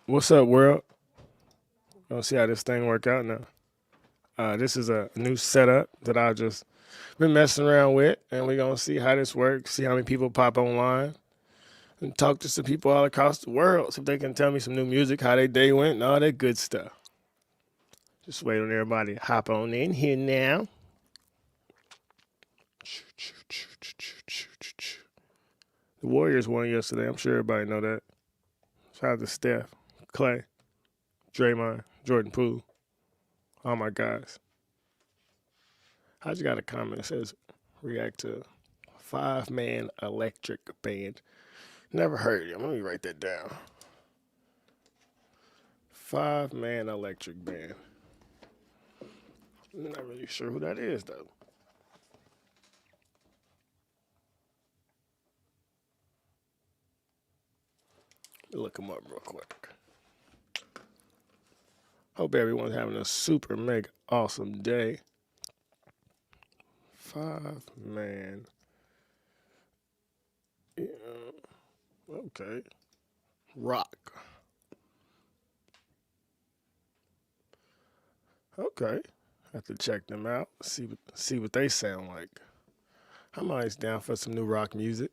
What's up, world? Gonna see how this thing work out now. This is a new setup that I just been messing around with, and we're gonna see how this works. See how many people pop online, and talk to some people all across the world, see if they can tell me some new music, how their day went, and all that good stuff. Just wait on everybody to hop on in here now. The Warriors won yesterday. I'm sure everybody know that. Shout out to Steph, Clay, Draymond, Jordan Poole, all my guys. I just got a comment that says react to five-man electric band. Never heard it. Let me write that down. Five-man electric band. I'm not really sure who that is though. Look them up real quick. Hope everyone's having a super mega awesome day. Five-man. Yeah. Okay. Rock. Okay. Have to check them out. See what they sound like. I'm always down for some new rock music.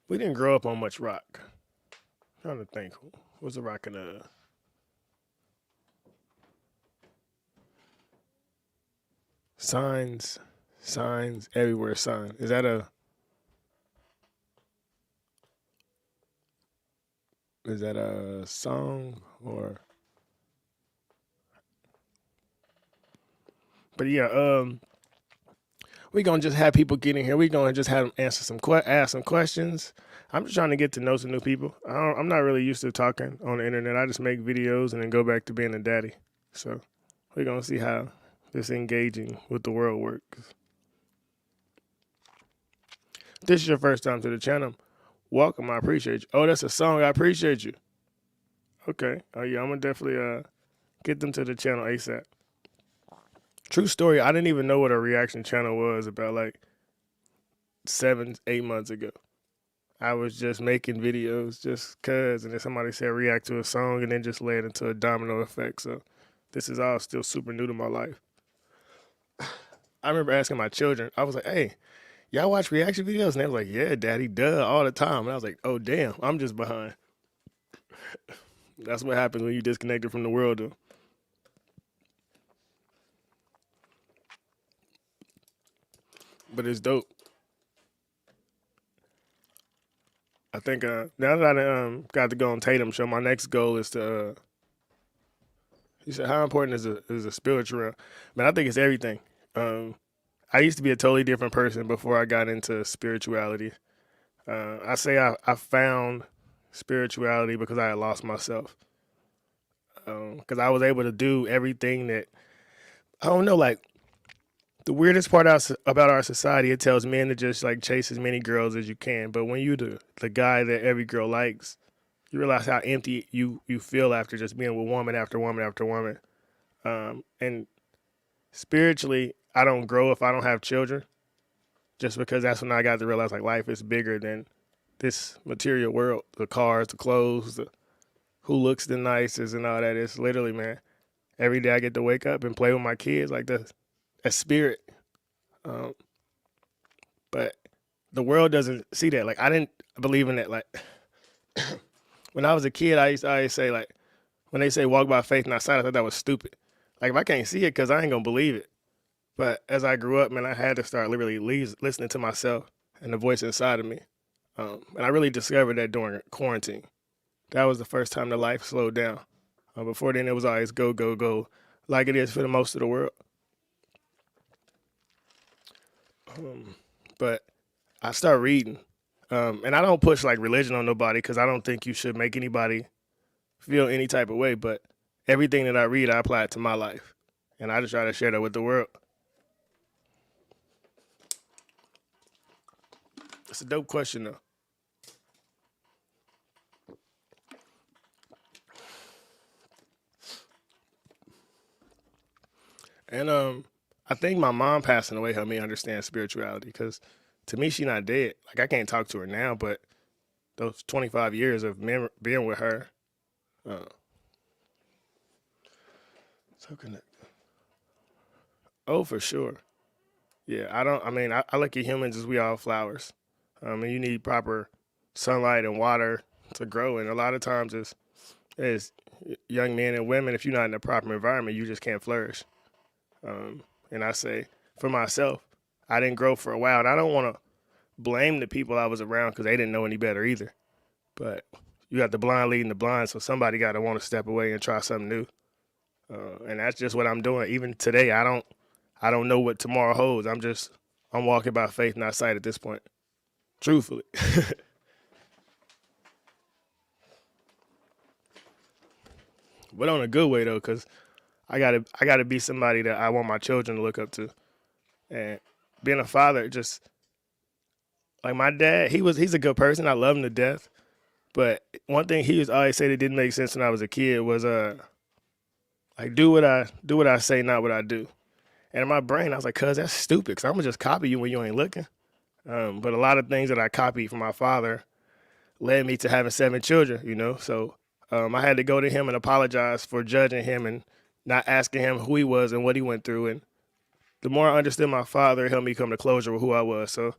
We didn't grow up on much rock. I'm trying to think. What's the rock in signs? Signs everywhere. Sign. Is that a song or? But yeah, we gonna just have people get in here. We gonna just have them ask some questions. I'm just trying to get to know some new people. I'm not really used to talking on the internet. I just make videos and then go back to being a daddy. So we're gonna see how this engaging with the world works. If this is your first time to the channel, welcome. I appreciate you. Oh, that's a song. I appreciate you. Okay. Oh yeah, I'm gonna definitely get them to the channel ASAP. True story. I didn't even know what a reaction channel was about like 7, 8 months ago. I was just making videos just cause, and then somebody said react to a song, and then just led into a domino effect. So this is all still super new to my life. I remember asking my children. I was like, "Hey, y'all watch reaction videos?" And they were like, "Yeah, Daddy, duh, all the time." And I was like, "Oh damn, I'm just behind." That's what happens when you disconnected from the world, though. But it's dope. I think now that I got to go on Tatum show, my next goal is to. He said, "How important is a spiritual realm?" Man, I think it's everything. Um, I used to be a totally different person before I got into spirituality. I say I found spirituality because I had lost myself. Because I was able to do everything that I don't know. Like the weirdest part about our society, it tells men to just like chase as many girls as you can. But when you the guy that every girl likes, you realize how empty you feel after just being with woman after woman after woman. And spiritually, I don't grow if I don't have children. Just because that's when I got to realize like life is bigger than this material world. The cars, the clothes, who looks the nicest, and all that. It's literally, man. Every day I get to wake up and play with my kids like a spirit. Um, but the world doesn't see that. Like I didn't believe in that. Like when I was a kid, I used to always say like when they say walk by faith, not sight, I thought that was stupid. Like if I can't see it, because I ain't gonna believe it. But as I grew up, man, I had to start literally listening to myself and the voice inside of me. And I really discovered that during quarantine. That was the first time the life slowed down. Before then, it was always go, go, go, like it is for the most of the world. But I start reading, and I don't push like religion on nobody because I don't think you should make anybody feel any type of way. But everything that I read, I apply it to my life, and I just try to share that with the world. It's a dope question though. And I think my mom passing away helped me understand spirituality because to me she not dead. Like I can't talk to her now, but those 25 years of being with her. Uh, so connect. Oh, for sure. Yeah, I don't. I mean, I look at humans as we all flowers. And you need proper sunlight and water to grow. And a lot of times, as young men and women, if you're not in a proper environment, you just can't flourish. And I say for myself, I didn't grow for a while, and I don't want to blame the people I was around because they didn't know any better either. But you got the blind leading the blind, so somebody got to want to step away and try something new. And that's just what I'm doing. Even today, I don't know what tomorrow holds. I'm walking by faith, not sight at this point. Truthfully. But on a good way though, because I gotta be somebody that I want my children to look up to. And being a father, just like my dad, he's a good person. I love him to death. But one thing he was always say that didn't make sense when I was a kid was like do what I say, not what I do. And in my brain, I was like, cuz that's stupid. Cause I'm gonna just copy you when you ain't looking. But a lot of things that I copied from my father led me to having 7 children. So I had to go to him and apologize for judging him and not asking him who he was and what he went through. And the more I understood my father, it helped me come to closure with who I was. So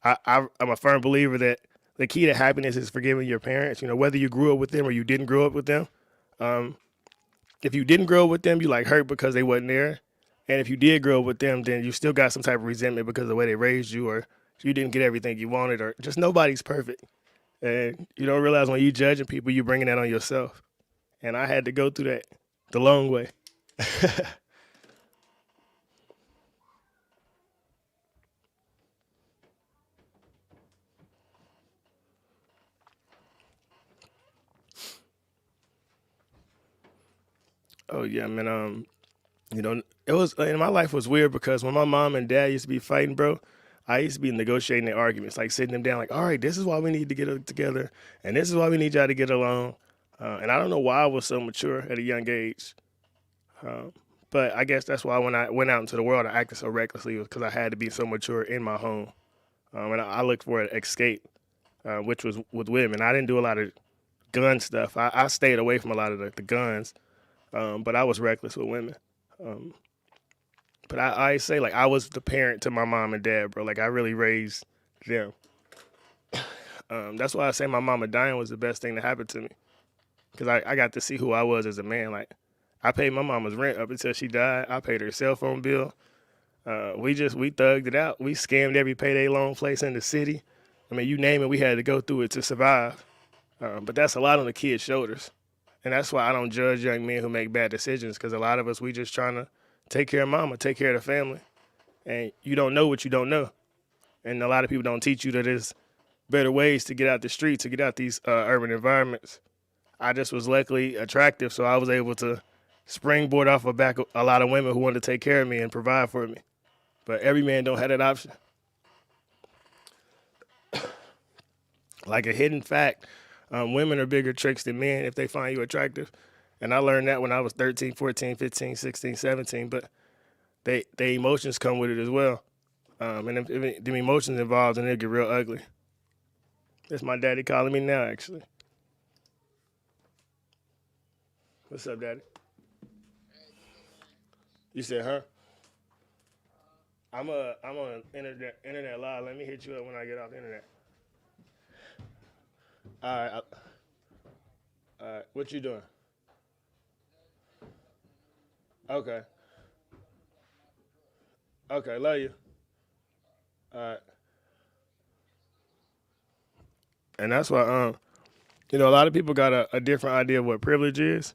I'm a firm believer that the key to happiness is forgiving your parents. Whether you grew up with them or you didn't grow up with them. Um, if you didn't grow up with them, you like hurt because they wasn't there. And if you did grow up with them, then you still got some type of resentment because of the way they raised you, or you didn't get everything you wanted, or just nobody's perfect. And you don't realize when you judging people, you bringing that on yourself. And I had to go through that the long way. Oh yeah, man. It was and my life was weird because when my mom and dad used to be fighting, bro, I used to be negotiating their arguments, like sitting them down, like, all right, this is why we need to get together, and this is why we need y'all to get along. And I don't know why I was so mature at a young age, uh, but I guess that's why when I went out into the world, I acted so recklessly was because I had to be so mature in my home, and I looked for an escape, which was with women. I didn't do a lot of gun stuff. I stayed away from a lot of the guns, but I was reckless with women. Um, but I say like I was the parent to my mom and dad, bro. Like I really raised them. That's why I say my mama dying was the best thing that happened to me because I got to see who I was as a man. Like I paid my mama's rent up until she died. I paid her cell phone bill. We thugged it out. We scammed every payday loan place in the city. I mean, you name it, we had to go through it to survive. But that's a lot on the kid's shoulders. And that's why I don't judge young men who make bad decisions because a lot of us, we just trying to take care of mama, take care of the family. And you don't know what you don't know. And a lot of people don't teach you that there's better ways to get out the streets, to get out these urban environments. I just was luckily attractive, so I was able to springboard off the back of a lot of women who wanted to take care of me and provide for me. But every man don't have that option. Like a hidden fact, women are bigger tricks than men if they find you attractive. And I learned that when I was 13, 14, 15, 16, 17. But they emotions come with it as well. And if the emotions involved, then it get real ugly. That's my daddy calling me now, actually. What's up, daddy? You said, huh? I'm on internet live. Let me hit you up when I get off the internet. All right, all right. What you doing? Okay, okay. Love you. All right. And that's why a lot of people got a different idea of what privilege is.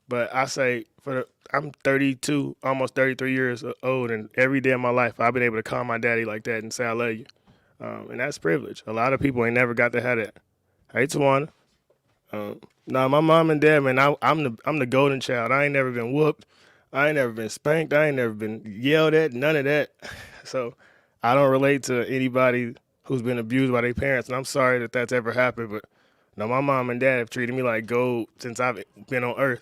But I say I'm 32, almost 33 years old, and every day of my life I've been able to call my daddy like that and say I love you. And that's privilege. A lot of people ain't never got to have that. Hey, Tawana. Nah, my mom and dad, man, I'm the golden child. I ain't never been whooped. I ain't never been spanked. I ain't never been yelled at. None of that. So I don't relate to anybody who's been abused by their parents, and I'm sorry that that's ever happened. But no, my mom and dad have treated me like gold since I've been on Earth.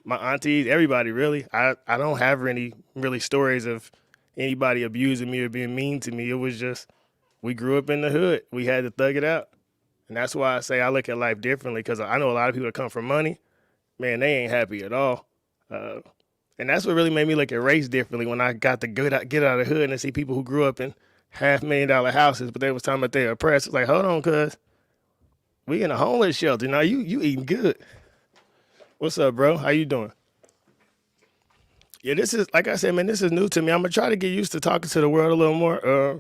My aunties, everybody really. I don't have any really stories of anybody abusing me or being mean to me. It was just we grew up in the hood. We had to thug it out. And that's why I say I look at life differently, because I know a lot of people that come from money, man, they ain't happy at all. Uh, and that's what really made me look at race differently when I got to get out of the hood and see people who grew up in $500,000 houses, but they was talking about they oppressed. It's like, hold on, cuz we in a homeless shelter. Now you eating good. What's up, bro? How you doing? Yeah, this is, like I said, man, this is new to me. I'm gonna try to get used to talking to the world a little more.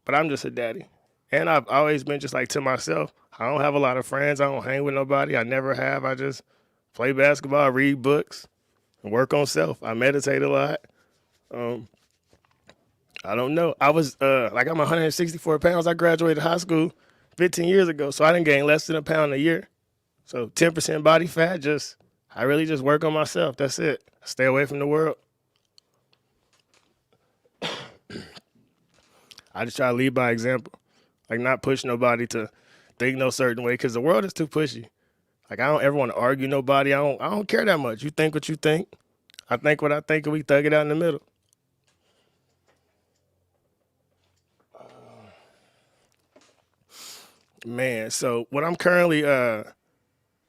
But I'm just a daddy. And I've always been just like to myself. I don't have a lot of friends. I don't hang with nobody. I never have. I just play basketball, read books, and work on self. I meditate a lot. Um, I don't know. I was like, I'm 164 pounds. I graduated high school 15 years ago, so I didn't gain less than a pound a year. So 10% body fat. I really just work on myself. That's it. Stay away from the world. I just try to lead by example, like not push nobody to think no certain way, because the world is too pushy. Like I don't ever want to argue nobody. I don't care that much. You think what you think. I think what I think, and we thug it out in the middle. Man, so what I'm currently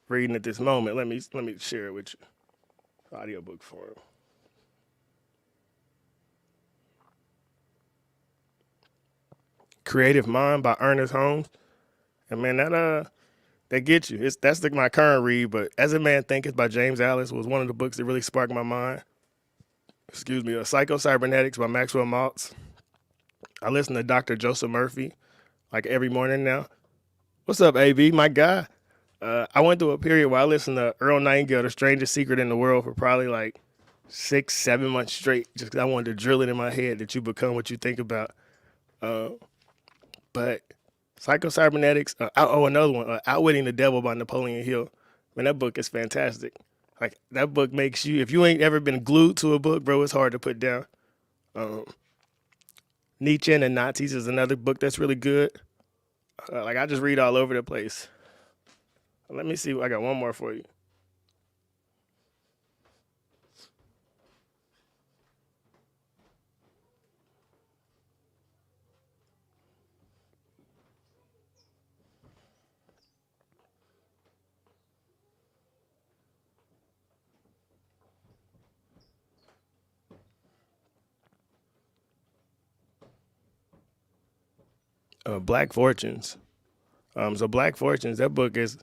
reading at this moment, let me share it with you. Audiobook form. Creative Mind by Ernest Holmes. And man, that gets you. That's my current read, but As a Man Thinketh by James Alice was one of the books that really sparked my mind. Excuse me, Psycho Cybernetics by Maxwell Maltz. I listen to Dr. Joseph Murphy like every morning now. What's up, AB? My guy. I went through a period where I listened to Earl Nightingale, The Strangest Secret in the World, for probably like 6, 7 months straight, just because I wanted to drill it in my head that you become what you think about. Uh, but Psycho Cybernetics. Another one, Outwitting the Devil by Napoleon Hill. Man, that book is fantastic. Like that book makes you, if you ain't ever been glued to a book, bro, it's hard to put down. Um, Nietzsche and the Nazis is another book that's really good. Like I just read all over the place. Let me see. I got one more for you. Black Fortunes. So Black Fortunes, that book is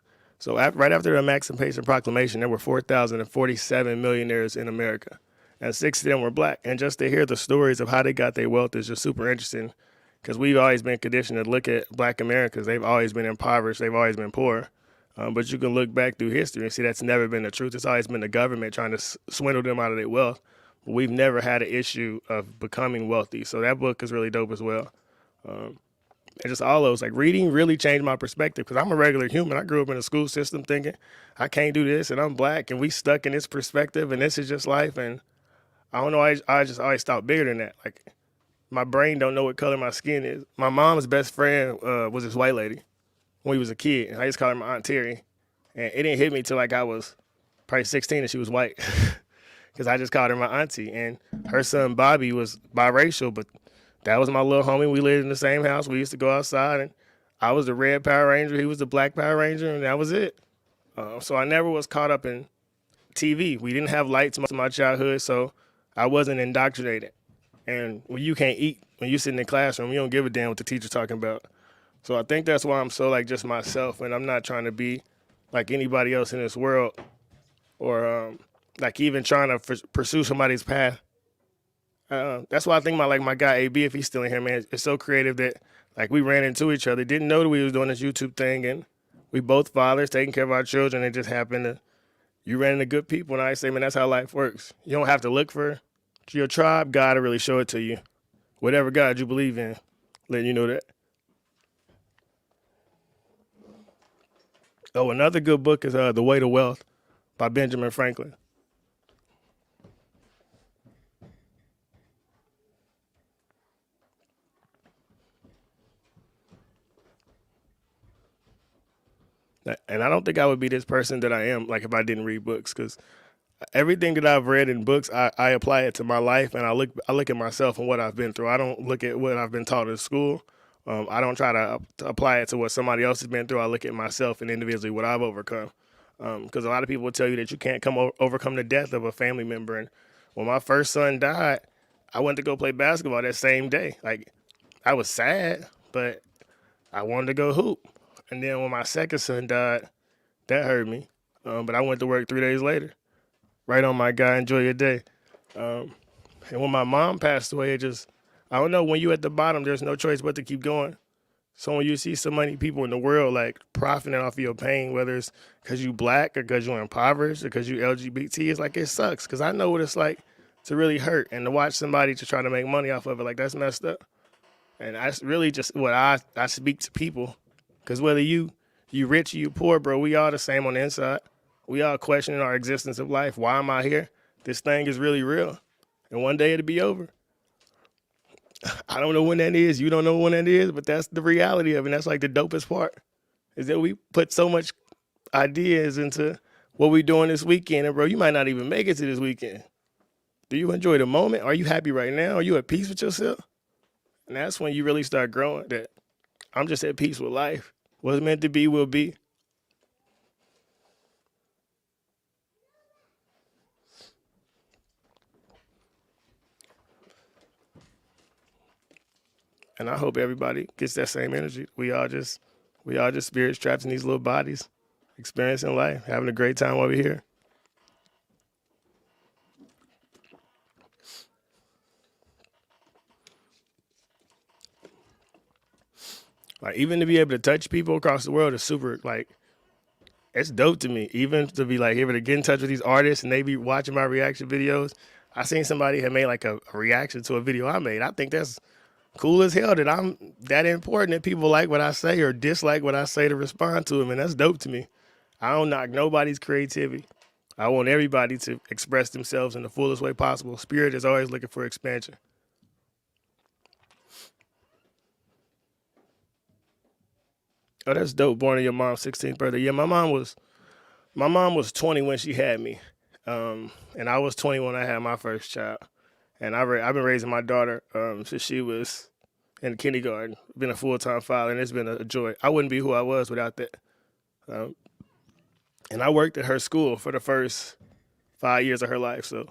right after the Emancipation Proclamation, there were 4,047 millionaires in America, and six of them were black. And just to hear the stories of how they got their wealth is just super interesting, because we've always been conditioned to look at Black Americans. They've always been impoverished. They've always been poor. But you can look back through history and see that's never been the truth. It's always been the government trying to swindle them out of their wealth. But we've never had an issue of becoming wealthy. So that book is really dope as well. Um, and just all those, like reading really changed my perspective, because I'm a regular human. I grew up in a school system thinking I can't do this and I'm black and we stuck in this perspective and this is just life. And I don't know, I just always thought bigger than that. Like my brain don't know what color my skin is. My mom's best friend was this white lady when we was a kid, and I just called her my Aunt Terry. And it didn't hit me till like I was probably 16 and she was white, because I just called her my auntie. And her son Bobby was biracial, but that was my little homie. We lived in the same house. We used to go outside, and I was the red Power Ranger. He was the black Power Ranger, and that was it. So I never was caught up in TV. We didn't have lights most of my childhood, so I wasn't indoctrinated. And when you can't eat, when you sit in the classroom, you don't give a damn what the teacher's talking about. So I think that's why I'm so like just myself, and I'm not trying to be like anybody else in this world, or like even trying to pursue somebody's path. That's why I think my guy AB, if he's still in here, man, is so creative that like we ran into each other, didn't know that we was doing this YouTube thing, and we both fathers taking care of our children. It just happened to you ran into good people, and I say, man, that's how life works. You don't have to look for your tribe. God will really show it to you, whatever God you believe in, letting you know that. Oh, another good book is The Way to Wealth by Benjamin Franklin. And I don't think I would be this person that I am like if I didn't read books, because everything that I've read in books, I apply it to my life, and I look at myself and what I've been through. I don't look at what I've been taught in school I don't try to apply it to what somebody else has been through. I look at myself and individually what I've overcome. Because a lot of people will tell you that you can't overcome the death of a family member. And when my first son died, I went to go play basketball that same day. Like, I was sad, but I wanted to go hoop. And then when my second son died, that hurt me. But I went to work 3 days later. Right on, my guy. Enjoy your day. Um, and when my mom passed away, it just, I don't know, when you at the bottom, there's no choice but to keep going. So when you see so many people in the world like profiting off of your pain, whether it's because you black or because you're impoverished or because you LGBT, it's like it sucks. Because I know what it's like to really hurt and to watch somebody to try to make money off of it. Like, that's messed up. And that's really just what I speak to people. Because whether you rich or you poor, bro, we all the same on the inside. We all questioning our existence of life. Why am I here? This thing is really real. And one day it'll be over. I don't know when that is. You don't know when that is, but that's the reality of it. And that's like the dopest part, is that we put so much ideas into what we doing this weekend. And bro, you might not even make it to this weekend. Do you enjoy the moment? Are you happy right now? Are you at peace with yourself? And that's when you really start growing, that I'm just at peace with life. What's meant to be will be. And I hope everybody gets that same energy. We all just spirits trapped in these little bodies, experiencing life, having a great time over here. Like, even to be able to touch people across the world is super, like, it's dope to me. Even to be like able to get in touch with these artists and they be watching my reaction videos. I seen somebody had made like a reaction to a video I made. I think that's cool as hell that I'm that important that people like what I say or dislike what I say to respond to them, and that's dope to me. I don't knock nobody's creativity. I want everybody to express themselves in the fullest way possible. Spirit is always looking for expansion. Oh, that's dope. Born on your mom's 16th birthday. Yeah, my mom was 20 when she had me, and I was 20 when I had my first child. And I've been raising my daughter since she was in kindergarten. Been a full time father, and it's been a joy. I wouldn't be who I was without that. Um, and I worked at her school for the first 5 years of her life. So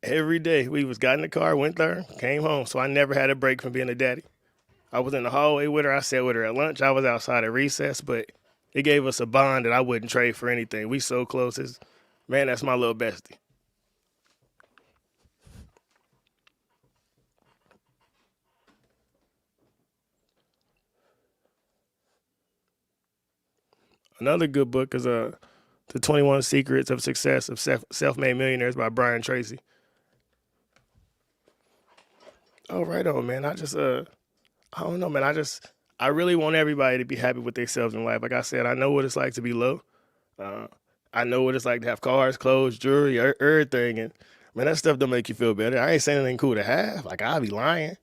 every day we got in the car, went there, came home. So I never had a break from being a daddy. I was in the hallway with her. I sat with her at lunch. I was outside at recess, but it gave us a bond that I wouldn't trade for anything. We so close. Man, that's my little bestie. Another good book is The 21 Secrets of Success of Self-Made Millionaires by Brian Tracy. Oh, right on, man. I don't know, man. I really want everybody to be happy with themselves in life. Like I said, I know what it's like to be low. Uh, I know what it's like to have cars, clothes, jewelry, everything. And man, that stuff don't make you feel better. I ain't saying anything cool to have. Like, I'll be lying.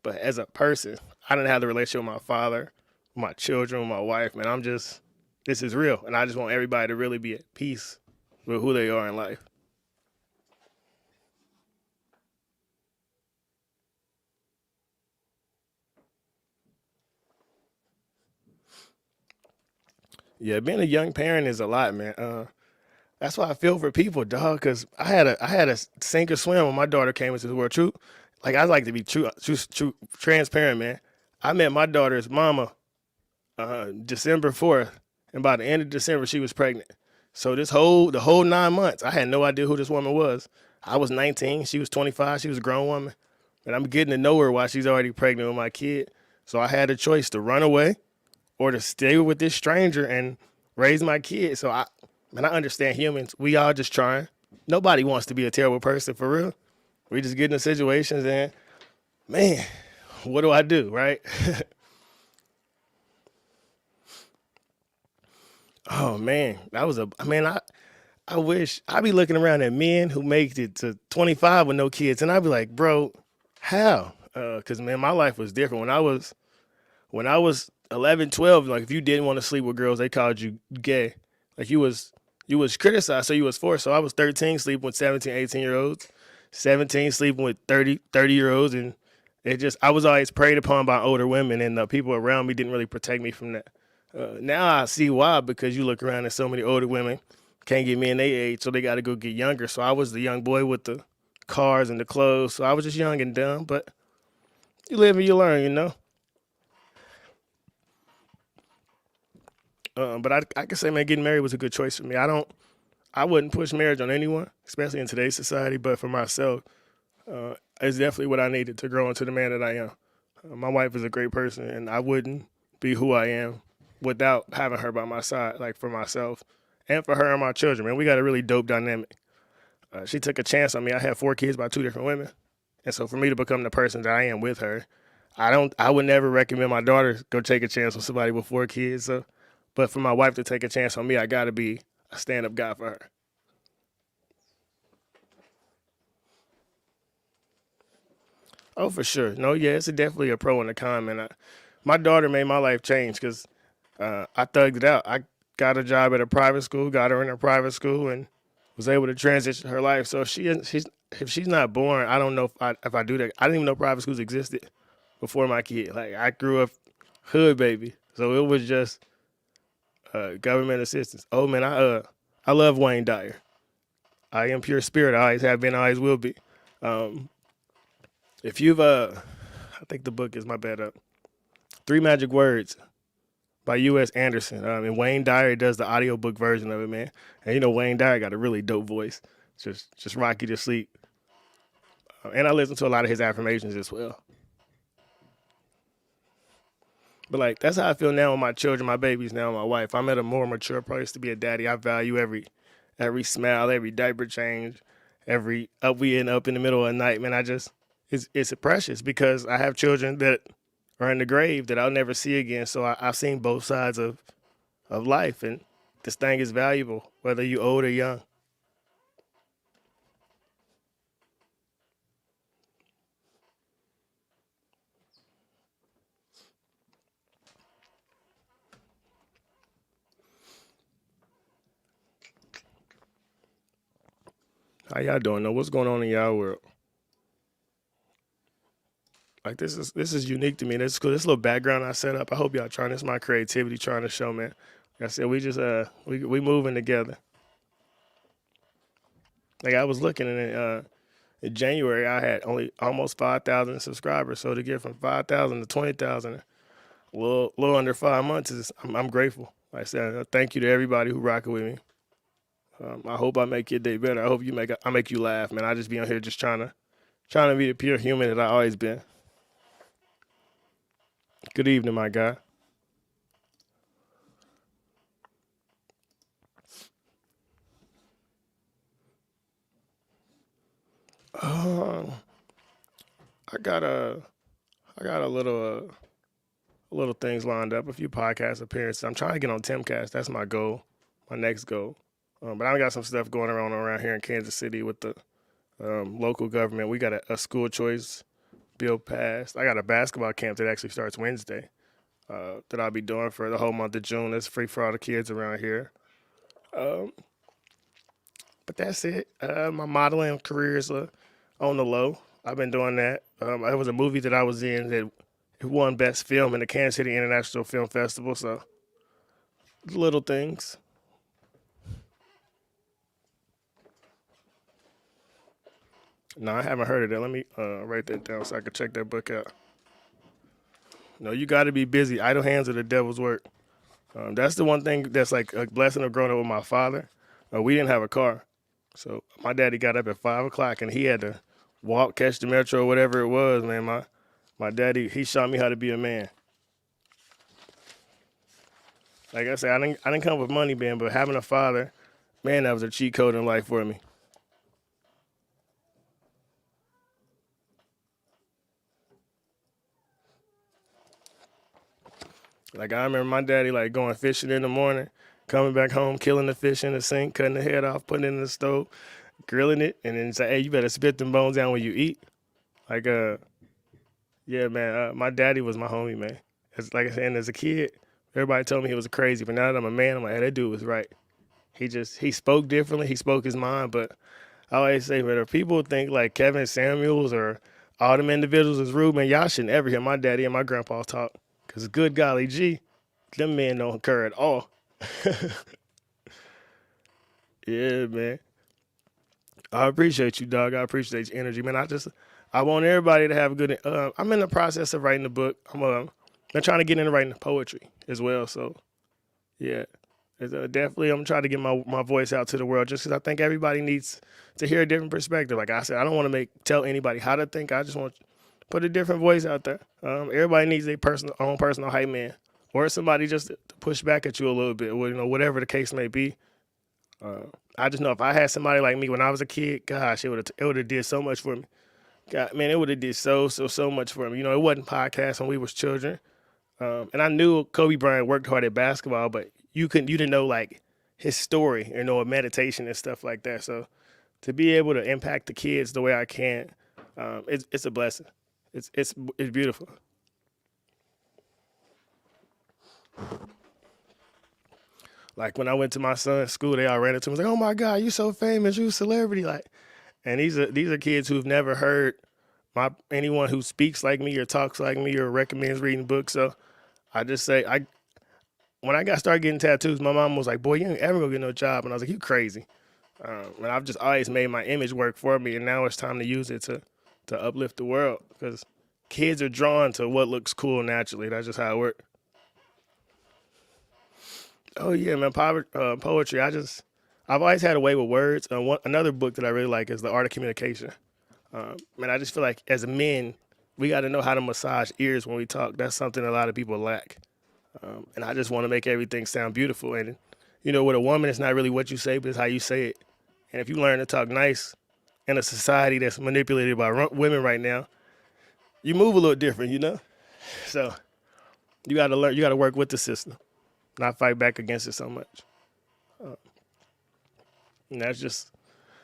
But as a person, I didn't have the relationship with my father, my children, with my wife. Man, this is real. And I just want everybody to really be at peace with who they are in life. Yeah, being a young parent is a lot, man. That's why I feel for people, dog. Cause I had a sink or swim when my daughter came into the world. True, like, I like to be true, transparent, man. I met my daughter's mama December 4th, and by the end of December, she was pregnant. So the whole 9 months, I had no idea who this woman was. I was 19, she was 25, she was a grown woman, and I'm getting to know her while she's already pregnant with my kid. So I had a choice to run away or to stay with this stranger and raise my kid. So I understand humans. We all just trying. Nobody wants to be a terrible person for real. We just get into situations and man, what do I do, right? Oh man, that was a man. I wish I'd be looking around at men who make it to 25 with no kids, and I'd be like, bro, how? Cause man, my life was different when I was 11, 12. Like, if you didn't want to sleep with girls, they called you gay. Like, you was criticized, so you was forced. So I was 13 sleeping with 17, 18-year olds, 17 sleeping with 30 year olds, and It just I was always preyed upon by older women, and the people around me didn't really protect me from that. Now I see why, because you look around and so many older women can't get me in their age, so they got to go get younger. So I was the young boy with the cars and the clothes. So I was just young and dumb, but you live and you learn, you know. But I can say, man, getting married was a good choice for me. I wouldn't push marriage on anyone, especially in today's society. But for myself, it's definitely what I needed to grow into the man that I am. My wife is a great person, and I wouldn't be who I am without having her by my side, like for myself and for her and my children. Man, we got a really dope dynamic. She took a chance on me. I had 4 kids by 2 different women, and so for me to become the person that I am with her, I would never recommend my daughter go take a chance on somebody with 4 kids. So, but for my wife to take a chance on me, I got to be a stand-up guy for her. Oh, for sure. No, yeah, it's definitely a pro and a con, man. My daughter made my life change because I thugged it out. I got a job at a private school, got her in a private school, and was able to transition her life. So if she's not born, I don't know if I do that. I didn't even know private schools existed before my kid. Like I grew up hood baby, so it was just government assistance. Oh man, I love Wayne Dyer. I am pure spirit. I always have been. I always will be. Um, if you've I think the book is my bad up. Three Magic Words by U.S. Anderson. And Wayne Dyer does the audiobook version of it, man. And you know Wayne Dyer got a really dope voice. Just rock you to sleep. And I listen to a lot of his affirmations as well. But like that's how I feel now with my children, my babies, now my wife. I'm at a more mature place to be a daddy. I value every smile, every diaper change, every up we end up in the middle of the night, man. It's precious because I have children that are in the grave that I'll never see again. So I've seen both sides of life, and this thing is valuable, whether you old or young. How y'all doing though? What's going on in y'all world? Like this is unique to me. This is cool. This little background I set up. I hope y'all trying. This is my creativity trying to show, man. Like I said, we just we moving together. Like I was looking in January, I had only almost 5,000 subscribers. So to get from 5,000 to 20,000, little under 5 months is I'm grateful. Like I said, thank you to everybody who rocking with me. I hope I make your day better. I hope I make you laugh, man. I just be on here just trying to be the pure human that I always been. Good evening, my guy. Um, I got I got a little things lined up, a few podcast appearances. I'm trying to get on Timcast. That's my goal, my next goal. But I got some stuff going around here in Kansas City with the local government. We got a school choice bill passed. I got a basketball camp that actually starts Wednesday that I'll be doing for the whole month of June. It's free for all the kids around here. Um, but that's it. My modeling career is on the low. I've been doing that. It was a movie that I was in that it won Best Film in the Kansas City International Film Festival. So little things. No, I haven't heard of that. Let me write that down so I can check that book out. No, you got to be busy. Idle hands are the devil's work. That's the one thing that's like a blessing of growing up with my father. We didn't have a car, so my daddy got up at 5 o'clock and he had to walk, catch the metro, or whatever it was. Man, my daddy he showed me how to be a man. Like I said, I didn't come with money, man, but having a father, man, that was a cheat code in life for me. Like I remember my daddy like going fishing in the morning, coming back home, killing the fish in the sink, cutting the head off, putting it in the stove, grilling it, and then say, "Hey, you better spit them bones down when you eat." Like yeah, man, my daddy was my homie, man. It's like I said, and as a kid, everybody told me he was crazy, but now that I'm a man, I'm like, hey, that dude was right. He spoke differently. He spoke his mind, but I always say, man, if people think like Kevin Samuels or all them individuals is rude, man. Y'all shouldn't ever hear my daddy and my grandpa talk. Because good golly gee, them men don't occur at all. Yeah, man. I appreciate you, dog. I appreciate your energy, man. I want everybody to have a good. I'm in the process of writing a book. I'm trying to get into writing poetry as well. So yeah, definitely I'm trying to get my voice out to the world, just because I think everybody needs to hear a different perspective. Like I said, I don't want to tell anybody how to think. I just want to put a different voice out there. Everybody needs a own personal hype man, or somebody just to push back at you a little bit, or, whatever the case may be. I just know if I had somebody like me when I was a kid, gosh, it would have did so much for me. God, man, it would have did so much for me. It wasn't podcasts when we was children, and I knew Kobe Bryant worked hard at basketball, but you didn't know like his story, meditation and stuff like that. So to be able to impact the kids the way I can, it's a blessing. It's beautiful. Like when I went to my son's school, they all ran into him. Was like, "Oh my God, you so famous, you a celebrity!" Like, and these are kids who've never heard anyone who speaks like me or talks like me or recommends reading books. So I just say when I started getting tattoos, my mom was like, "Boy, you ain't ever gonna get no job," and I was like, "You crazy?" And I've just always made my image work for me, and now it's time to use it to uplift the world because kids are drawn to what looks cool naturally. That's just how it works. Oh yeah, man, poetry. I've always had a way with words. Another book that I really like is The Art of Communication. Man, I just feel like as men, we got to know how to massage ears when we talk. That's something a lot of people lack. And I just want to make everything sound beautiful. And with a woman, it's not really what you say, but it's how you say it. And if you learn to talk nice in a society that's manipulated by women right now, you move a little different. So you got to learn. You got to work with the system, not fight back against it so much. And that's just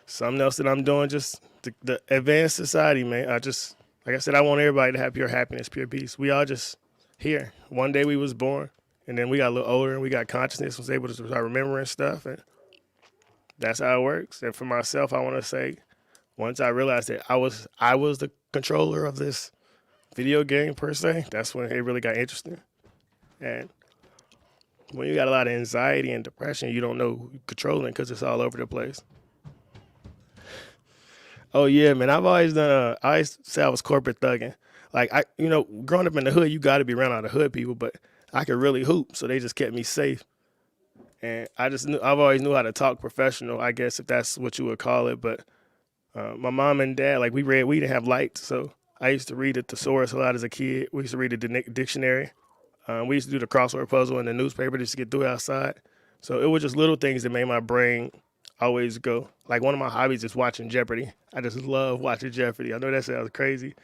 something else that I'm doing. Just the advanced society, man. Like I said, I want everybody to have pure happiness, pure peace. We all just here. One day we was born, and then we got a little older, and we got consciousness, was able to start remembering stuff, and that's how it works. And for myself, I want to say, once I realized that I was the controller of this video game per se, that's when it really got interesting. And when you got a lot of anxiety and depression, you don't know who you're controlling because it's all over the place. Oh yeah, man. I've always done. I always say I was corporate thugging. Like growing up in the hood, you got to be around all the hood people, but I could really hoop, so they just kept me safe. And I've always knew how to talk professional, I guess if that's what you would call it. But my mom and dad, like we didn't have lights, so I used to read the thesaurus a lot as a kid. We used to read the dictionary. We used to do the crossword puzzle in the newspaper just to get through outside. So it was just little things that made my brain always go. Like one of my hobbies is watching Jeopardy. I just love watching Jeopardy. I know that sounds crazy,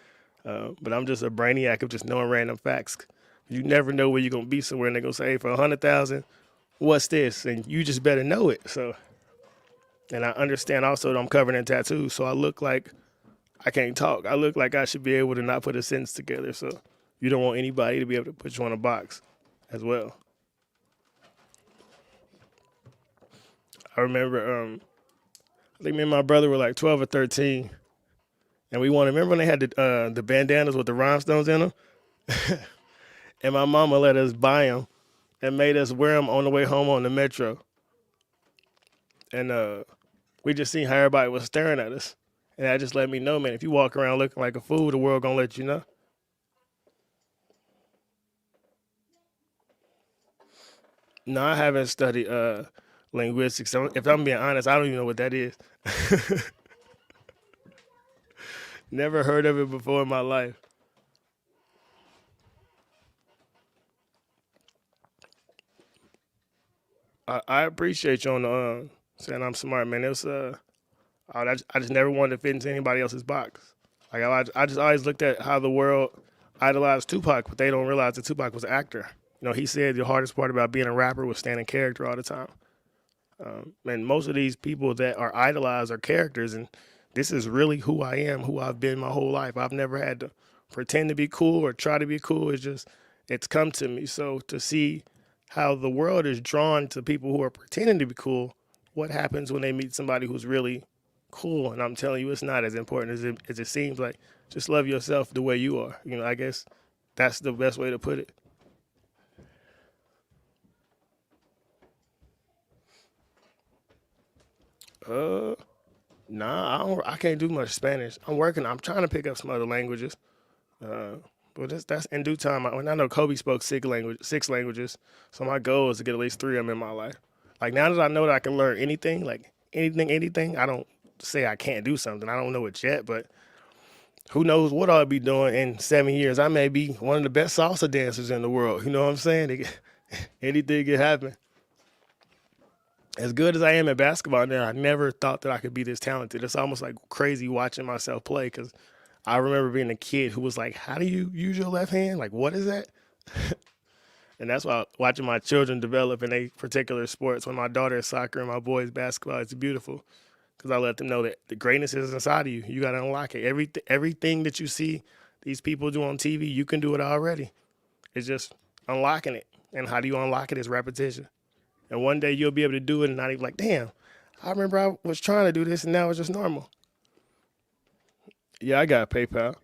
but I'm just a brainiac of just knowing random facts. You never know where you're gonna be somewhere, and they're gonna say, hey, for 100,000, what's this? And you just better know it. So, and I understand also that I'm covered in tattoos, so I look like I can't talk. I look like I should be able to not put a sentence together. So you don't want anybody to be able to put you on a box as well. I remember, I think me and my brother were like 12 or 13, and we wanted. Remember when they had the bandanas with the rhinestones in them, and my mama let us buy them and made us wear them on the way home on the metro, and we just seen how everybody was staring at us, and that just let me know, man, if you walk around looking like a fool, the world gonna let you know. No, I haven't studied linguistics. So if I'm being honest, I don't even know what that is. Never heard of it before in my life. I appreciate you on the saying I'm smart, man. I just never wanted to fit into anybody else's box. Like I just always looked at how the world idolized Tupac, but they don't realize that Tupac was an actor. He said the hardest part about being a rapper was staying in character all the time. And most of these people that are idolized are characters, and this is really who I am, who I've been my whole life. I've never had to pretend to be cool or try to be cool. It's come to me. So to see how the world is drawn to people who are pretending to be cool, what happens when they meet somebody who's really cool? And I'm telling you, it's not as important as it seems. Like just love yourself the way you are. You know, I guess that's the best way to put it. Uh, nah, I can't do much Spanish. I'm working. I'm trying to pick up some other languages. Uh, but that's in due time. I know Kobe spoke six languages. So my goal is to get at least three of them in my life. Like now that I know that I can learn anything, like anything. I don't say I can't do something. I don't know it yet, but who knows what I'll be doing in 7 years? I may be one of the best salsa dancers in the world. You know what I'm saying? Anything can happen. As good as I am at basketball now, I never thought that I could be this talented. It's almost like crazy watching myself play because I remember being a kid who was like, "How do you use your left hand? Like, what is that?" And that's why watching my children develop in a particular sports. When my daughter is soccer and my boy is basketball, it's beautiful because I let them know that the greatness is inside of you. You got to unlock it. Everything that you see these people do on TV, you can do it already. It's just unlocking it. And how do you unlock it? Is repetition. And one day you'll be able to do it and not even like, damn, I remember I was trying to do this and now it's just normal. Yeah, I got PayPal.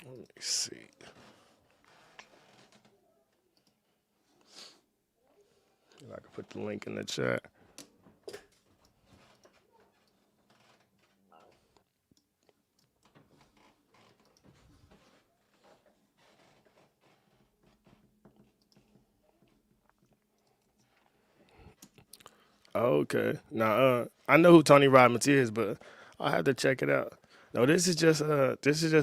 Let me see. If I can put the link in the chat. Okay. Now, I know who Tony Robbins is, but I have to check it out. No, this is just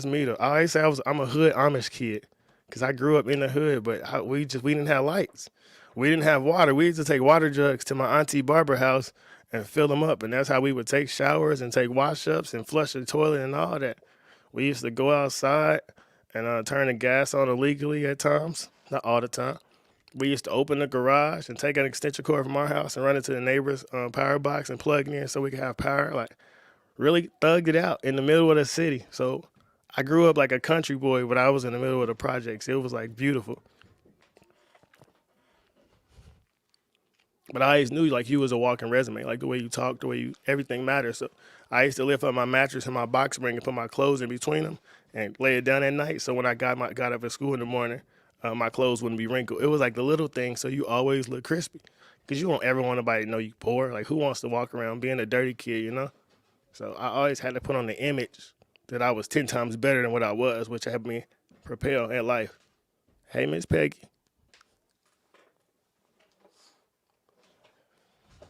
me though. I always say I'm a hood Amish kid, cause I grew up in the hood, but we didn't have lights, we didn't have water. We used to take water jugs to my auntie Barbara house and fill them up, and that's how we would take showers and take wash ups and flush the toilet and all that. We used to go outside and turn the gas on illegally at times, not all the time. We used to open the garage and take an extension cord from our house and run it to the neighbor's power box and plug it in so we could have power. Like really thugged it out in the middle of the city. So I grew up like a country boy, but I was in the middle of the projects. It was like beautiful. But I always knew like you was a walking resume, like the way you talk, the way you everything matters. So I used to lift up my mattress and my box spring and put my clothes in between them and lay it down at night. So when I got up at school in the morning, my clothes wouldn't be wrinkled. It was like the little things, so you always look crispy. Cause you don't ever want nobody to know you poor. Like who wants to walk around being a dirty kid, you know? So I always had to put on the image that I was 10 times better than what I was, which helped me propel in life. Hey, Miss Peggy,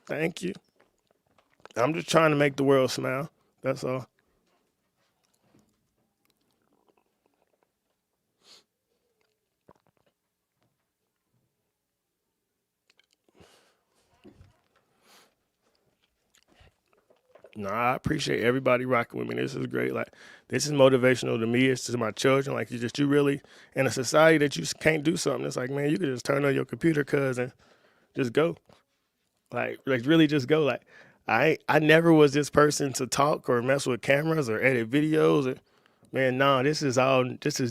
thank you. I'm just trying to make the world smile. That's all. No, I appreciate everybody rocking with me. This is great. Like, this is motivational to me. It's to my children. Like, you really in a society that you can't do something. It's like, man, you could just turn on your computer, cuz, and just go. Like really just go. Like, I never was this person to talk or mess with cameras or edit videos. Or, man, nah, this is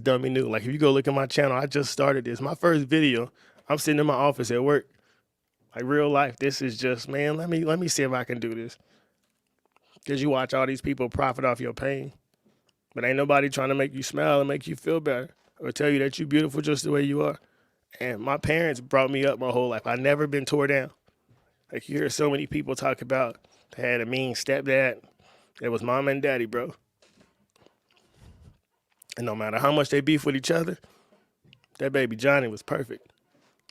dummy new. Like, if you go look at my channel, I just started this. My first video, I'm sitting in my office at work. Like real life. This is just, man, let me see if I can do this. Cause you watch all these people profit off your pain. But ain't nobody trying to make you smile and make you feel better or tell you that you're beautiful just the way you are. And my parents brought me up my whole life. I never been tore down. Like you hear so many people talk about they had a mean stepdad. It was mom and daddy, bro. And no matter how much they beef with each other, that baby Johnny was perfect.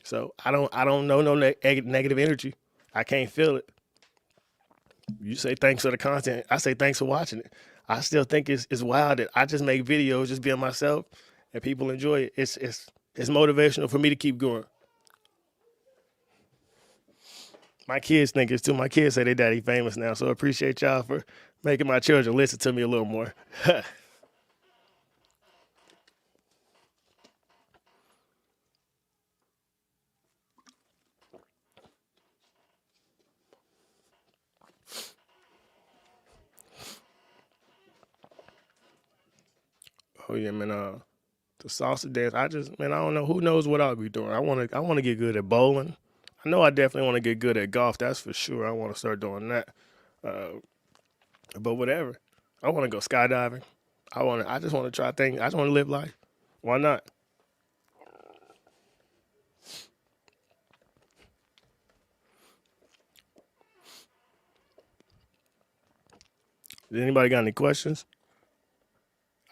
So I don't know no negative energy. I can't feel it. You say thanks for the content. I say thanks for watching it. I still think it's wild that I just make videos just being myself and people enjoy it. It's motivational for me to keep going. My kids think it's too. My kids say they daddy famous now, so I appreciate y'all for making my children listen to me a little more. Oh yeah, man. The salsa dance. I don't know. Who knows what I'll be doing. I wanna get good at bowling. I know I definitely want to get good at golf. That's for sure. I want to start doing that. But whatever. I want to go skydiving. I just want to try things. I just want to live life. Why not? Did anybody got any questions?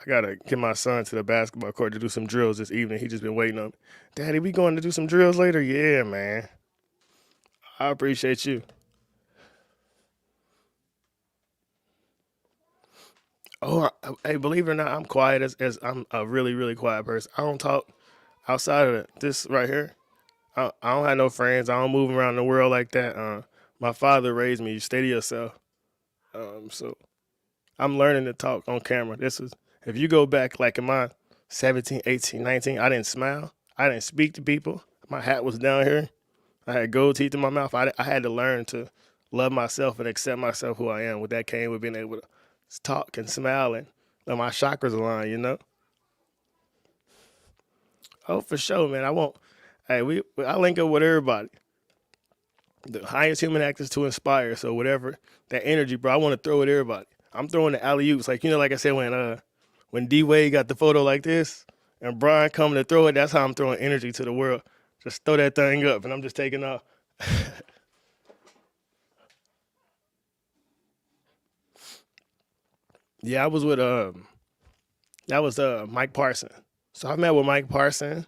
I gotta get my son to the basketball court to do some drills this evening. He just been waiting on me. Daddy, we going to do some drills later? Yeah, man. I appreciate you. Oh, hey, believe it or not, I'm quiet as I'm a really, really quiet person. I don't talk outside of this right here. I don't have no friends. I don't move around the world like that. My father raised me. You stay to yourself. So I'm learning to talk on camera. This is if you go back like in my 17, 18, 19, I didn't smile. I didn't speak to people. My hat was down here. I had gold teeth in my mouth. I had to learn to love myself and accept myself who I am. With that came with being able to talk and smile and let my chakras align, you know? Oh, for sure, man. I won't. Hey, I link up with everybody. The highest human act is to inspire. So whatever that energy, bro, I want to throw at everybody. I'm throwing the alley oops, like like I said when D Wade got the photo like this, and Brian coming to throw it. That's how I'm throwing energy to the world. Just throw that thing up, and I'm just taking off. Yeah, I was with that was Mike Parson. So I met with Mike Parson.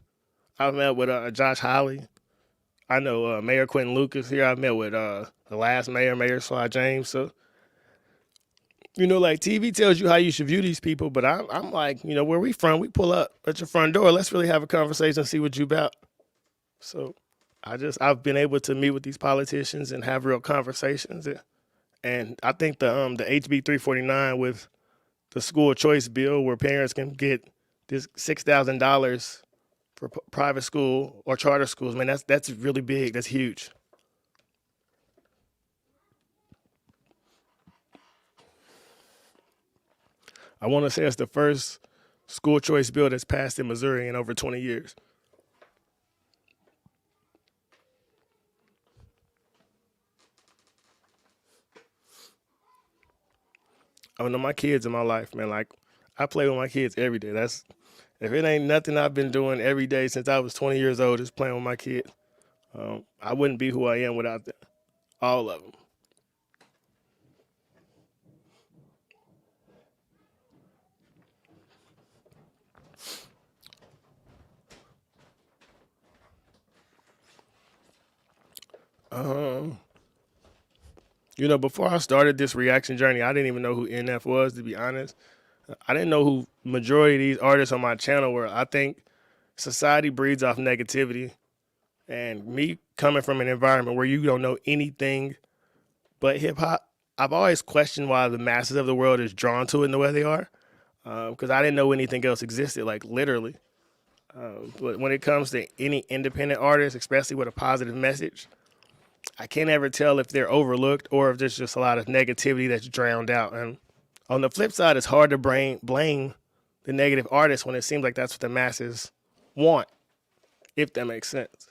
I met with Josh Holly. I know Mayor Quentin Lucas here. I met with the last mayor, Mayor Sly James. So like TV tells you how you should view these people, but I'm like, where we from? We pull up at your front door. Let's really have a conversation, see what you about. So I've been able to meet with these politicians and have real conversations, and I think the HB 349 with the school choice bill, where parents can get this $6,000 for private school or charter schools, man, that's really big. That's huge. I want to say it's the first school choice bill that's passed in Missouri in over 20 years. I know my kids in my life, man. Like I play with my kids every day. That's if it ain't nothing I've been doing every day since I was 20 years old, just playing with my kids. I wouldn't be who I am without them. All of them. Um, Before I started this reaction journey, I didn't even know who NF was, to be honest. I didn't know who majority of these artists on my channel were. I think society breeds off negativity, and me coming from an environment where you don't know anything but hip hop, I've always questioned why the masses of the world is drawn to it in the way they are. Because I didn't know anything else existed, like literally. But when it comes to any independent artist, especially with a positive message, I can't ever tell if they're overlooked or if there's just a lot of negativity that's drowned out. And on the flip side, it's hard to blame the negative artists when it seems like that's what the masses want, if that makes sense.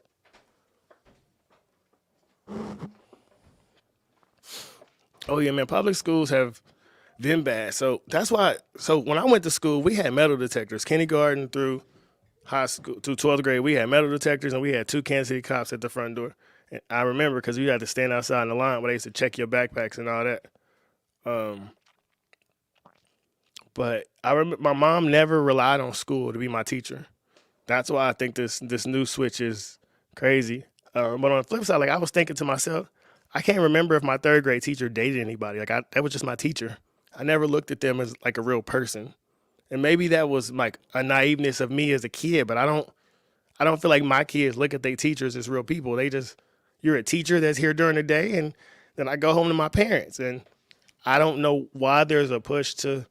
Oh yeah, man, public schools have been bad. So that's why. So when I went to school, we had metal detectors, kindergarten through high school, through 12th grade. We had metal detectors, and we had two Kansas City cops at the front door. And I remember because you had to stand outside in the line where they used to check your backpacks and all that. Um, but I remember my mom never relied on school to be my teacher. That's why I think this new switch is crazy. But on the flip side, like I was thinking to myself, I can't remember if my third grade teacher dated anybody. That was just my teacher. I never looked at them as like a real person. And maybe that was like a naiveness of me as a kid, but I don't feel like my kids look at their teachers as real people. They just you're a teacher that's here during the day, and then I go home to my parents, and I don't know why there's a push to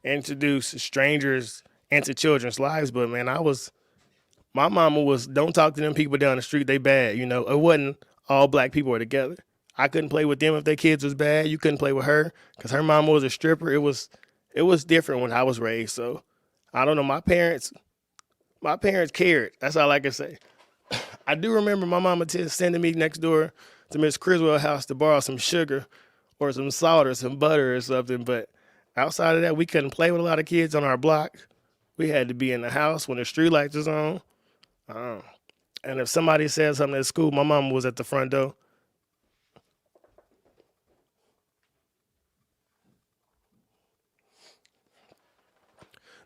introduce strangers into children's lives, but man, my mama was don't talk to them people down the street. They bad, It wasn't all black people were together. I couldn't play with them if their kids was bad. You couldn't play with her because her mama was a stripper. It was different when I was raised. So I don't know. My parents cared. That's all I can say. I do remember my mama sending me next door to Miss Criswell's house to borrow some sugar or some salt or some butter or something. But outside of that, we couldn't play with a lot of kids on our block. We had to be in the house when the street lights was on. Uh, and if somebody said something at school, my mom was at the front door.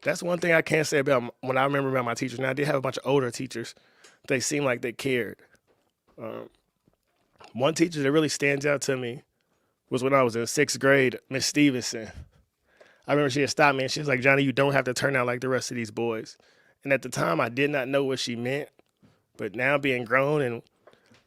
That's one thing I can't say about when I remember about my teachers. Now I did have a bunch of older teachers. They seemed like they cared. Um, One teacher that really stands out to me was when I was in sixth grade, Miss Stevenson. I remember she had stopped me and she was like, "Johnny, you don't have to turn out like the rest of these boys." And at the time, I did not know what she meant. But now being grown and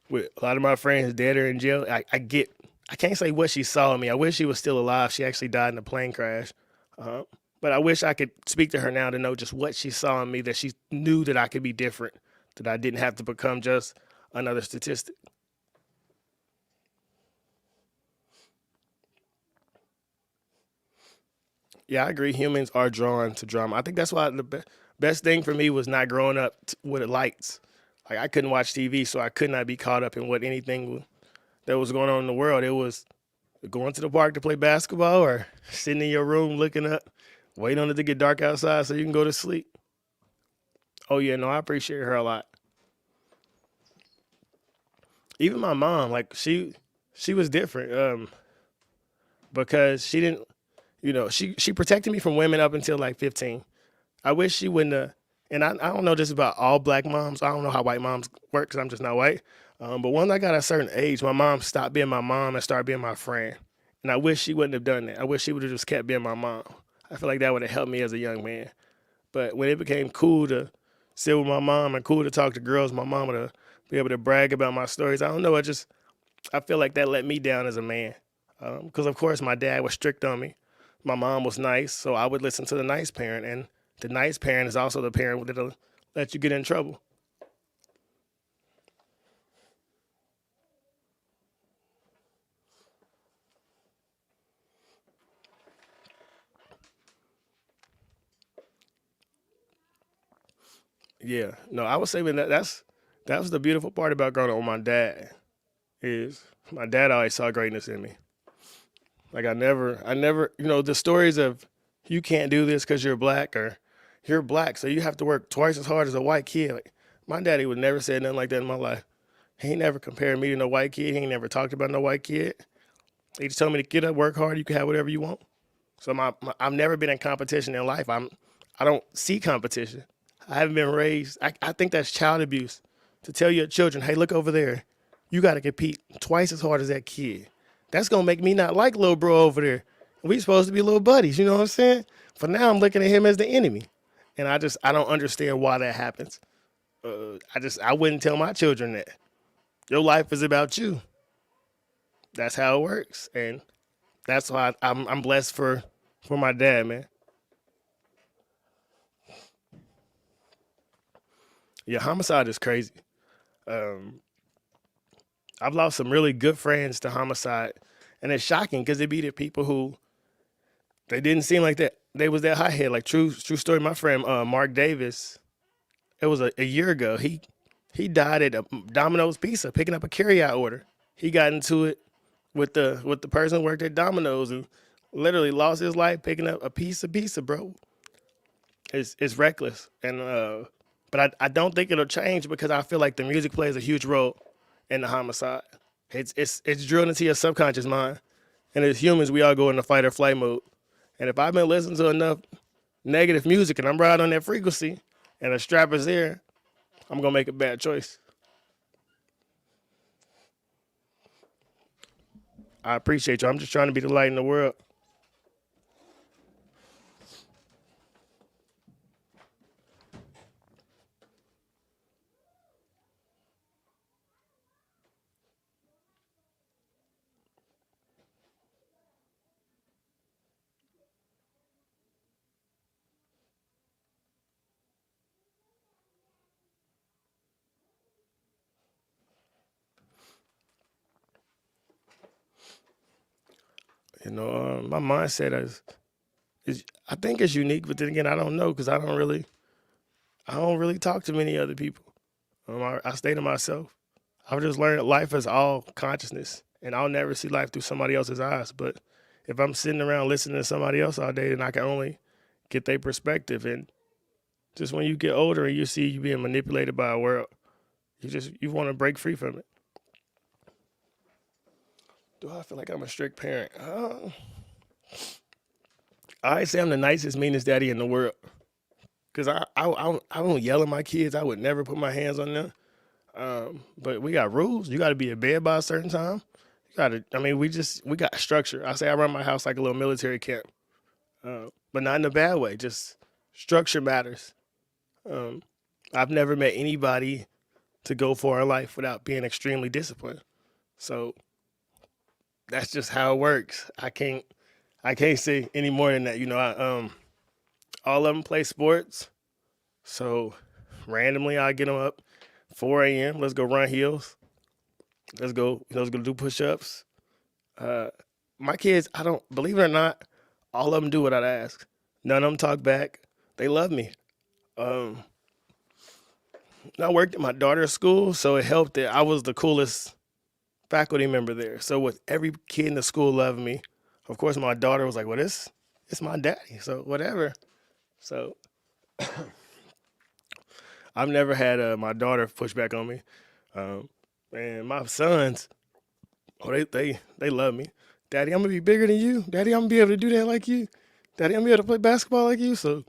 with a lot of my friends dead or in jail, I get. I can't say what she saw in me. I wish she was still alive. She actually died in a plane crash. Uh, but I wish I could speak to her now to know just what she saw in me, that she knew that I could be different, that I didn't have to become just another statistic. Yeah, I agree. Humans are drawn to drama. I think that's why the best thing for me was not growing up with lights. Like I couldn't watch TV, so I could not be caught up in what anything that was going on in the world. It was going to the park to play basketball or sitting in your room looking up, waiting on it to get dark outside so you can go to sleep. Oh yeah, no, I appreciate her a lot. Even my mom, like she was different because she didn't, she protected me from women up until like 15. I wish she wouldn't have. And I don't know just about all black moms. I don't know how white moms work because I'm just not white. But once I got a certain age, my mom stopped being my mom and started being my friend. And I wish she wouldn't have done that. I wish she would have just kept being my mom. I feel like that would have helped me as a young man. But when it became cool to sit with my mom and cool to talk to girls, my mom would be able to brag about my stories. I don't know. I feel like that let me down as a man. Because of course my dad was strict on me. My mom was nice, so I would listen to the nice parent, and the nice parent is also the parent that'll let you get in trouble. Yeah, no, I would say that was the beautiful part about growing up with my dad is my dad always saw greatness in me. Like I never, the stories of you can't do this because you're black or you're black, so you have to work twice as hard as a white kid. Like, my daddy would never say nothing like that in my life. He ain't never compared me to no white kid. He ain't never talked about no white kid. He just told me to get up, work hard. You can have whatever you want. So I've never been in competition in life. I don't see competition. I haven't been raised. I think that's child abuse to tell your children, hey, look over there. You got to compete twice as hard as that kid. That's gonna make me not like little bro over there. We supposed to be little buddies. You know what I'm saying? For now, I'm looking at him as the enemy, and I don't understand why that happens. I wouldn't tell my children that your life is about you. That's how it works, and that's why I'm blessed for my dad, man. Yeah, homicide is crazy. Um, I've lost some really good friends to homicide, and it's shocking because it be the people who they didn't seem like that. They was that hothead. Like true story. My friend Mark Davis. It was a year ago. He died at a Domino's Pizza picking up a carryout order. He got into it with the person who worked at Domino's and literally lost his life picking up a piece of pizza, bro. It's reckless, and but I don't think it'll change because I feel like the music plays a huge role in the homicide. It's drilled into your subconscious mind, and as humans, we all go into fight or flight mode. And if I've been listening to enough negative music and I'm right on that frequency, and a strap is there, I'm gonna make a bad choice. I appreciate you. I'm just trying to be the light in the world. My mindset is I think it's unique, but then again, I don't know because I don't really talk to many other people. I stay to myself. I've just learned that life is all consciousness, and I'll never see life through somebody else's eyes. But if I'm sitting around listening to somebody else all day, then I can only get their perspective. And just when you get older and you see you being manipulated by a world, you want to break free from it. Do I feel like I'm a strict parent? I say I'm the nicest, meanest daddy in the world. Cause I don't yell at my kids. I would never put my hands on them. But we got rules. You got to be in bed by a certain time. You got to. I mean, we got structure. I say I run my house like a little military camp, but not in a bad way. Just structure matters. I've never met anybody to go for in life without being extremely disciplined. So that's just how it works. I can't say any more than that. All of them play sports. So randomly I get them up 4 a.m. Let's go run hills. Let's go do push-ups. My kids, I don't believe it or not, all of them do what I ask. None of them talk back. They love me. I worked at my daughter's school, so it helped that I was the coolest faculty member there. So with every kid in the school loving me, of course my daughter was like, well, it's my daddy, so whatever. So I've never had my daughter push back on me. And my sons, they love me. Daddy, I'm gonna be bigger than you. Daddy, I'm gonna be able to do that like you. Daddy, I'm gonna be able to play basketball like you. So,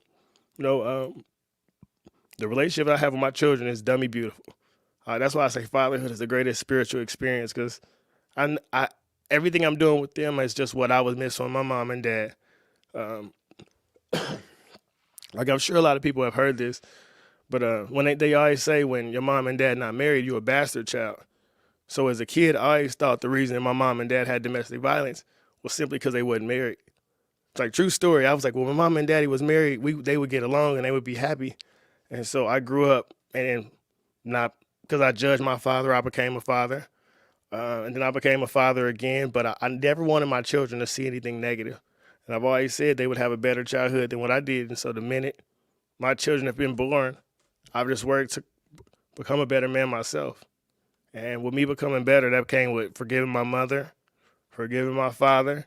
you know, the relationship I have with my children is dummy beautiful. That's why I say fatherhood is the greatest spiritual experience because I everything I'm doing with them is just what I was missing from my mom and dad. Um, like I'm sure a lot of people have heard this, but when they always say when your mom and dad not married, you're a bastard child. So as a kid, I always thought the reason my mom and dad had domestic violence was simply because they wasn't married. It's like true story. I was like, well, my mom and daddy was married, they would get along and they would be happy. And so I grew up and not because I judged my father, I became a father. And then I became a father again, but I never wanted my children to see anything negative. And I've always said they would have a better childhood than what I did. And so the minute my children have been born, I've just worked to become a better man myself. And with me becoming better, that came with forgiving my mother, forgiving my father,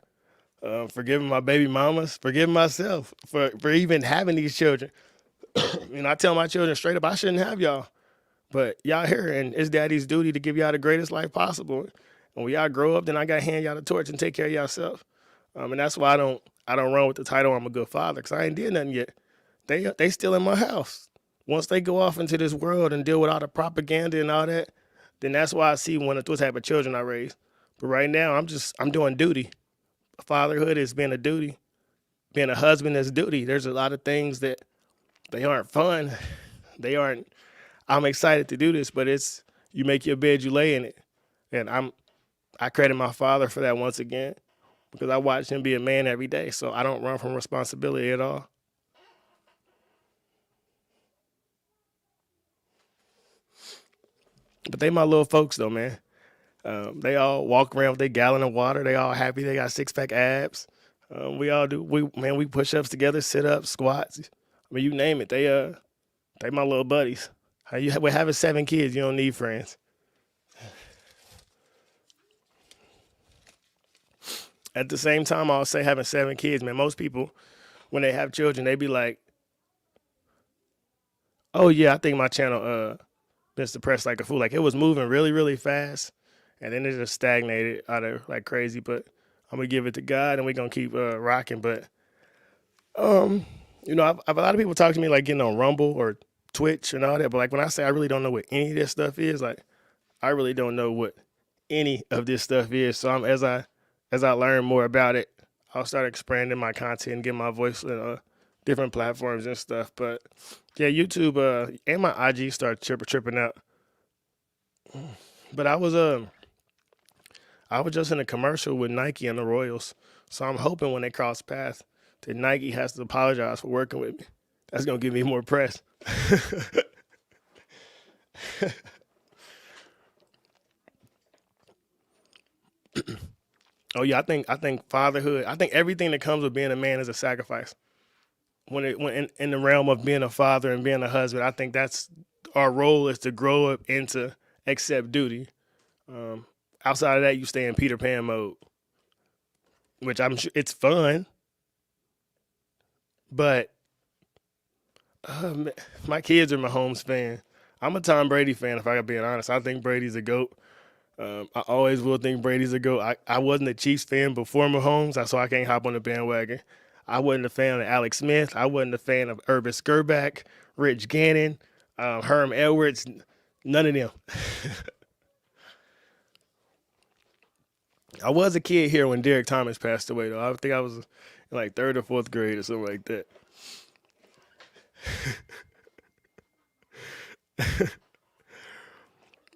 forgiving my baby mamas, forgiving myself for even having these children. And I tell my children straight up, I shouldn't have y'all. But y'all here, and it's daddy's duty to give y'all the greatest life possible. And when y'all grow up, then I got to hand y'all the torch and take care of yourself. And that's why I don't run with the title I'm a good father, because I ain't did nothing yet. They still in my house. Once they go off into this world and deal with all the propaganda and all that, then that's why I see what type of children I raise. But right now, I'm doing duty. Fatherhood is being a duty. Being a husband is duty. There's a lot of things that they aren't fun. They aren't. I'm excited to do this, but it's you make your bed, you lay in it, and I credit my father for that once again because I watch him be a man every day. So I don't run from responsibility at all. But they my little folks though, man. They all walk around with their gallon of water. They all happy. They got 6-pack abs. We all do. We push ups together, sit ups, squats. I mean, you name it. They my little buddies. We're having 7 kids. You don't need friends. At the same time, I'll say having 7 kids, man. Most people, when they have children, they be like, "Oh yeah, I think my channel been suppressed like a fool." Like it was moving really, really fast, and then it just stagnated out of like crazy. But I'm gonna give it to God, and we're gonna keep rocking. But um, I've a lot of people talk to me like getting on Rumble or Twitch and all that. But like when I say I really don't know what any of this stuff is, like I really don't know what any of this stuff is. So as I learn more about it, I'll start expanding my content and get my voice in different platforms and stuff. But yeah, YouTube and my IG started tripping out. But I was just in a commercial with Nike and the Royals, so I'm hoping when they cross paths that Nike has to apologize for working with me. That's gonna give me more press. Oh yeah, I think fatherhood. I think everything that comes with being a man is a sacrifice. When in the realm of being a father and being a husband, I think that's our role is to grow up and to accept duty. Um, outside of that, you stay in Peter Pan mode, which I'm sure it's fun, but my kids are Mahomes fan. I'm a Tom Brady fan, if I got being honest. I think Brady's a GOAT. I always will think Brady's a GOAT. I wasn't a Chiefs fan before Mahomes, so I can't hop on the bandwagon. I wasn't a fan of Alex Smith. I wasn't a fan of Urban Skurback, Rich Gannon, Herm Edwards. None of them. I was a kid here when Derek Thomas passed away, though. I think I was in like third or fourth grade or something like that.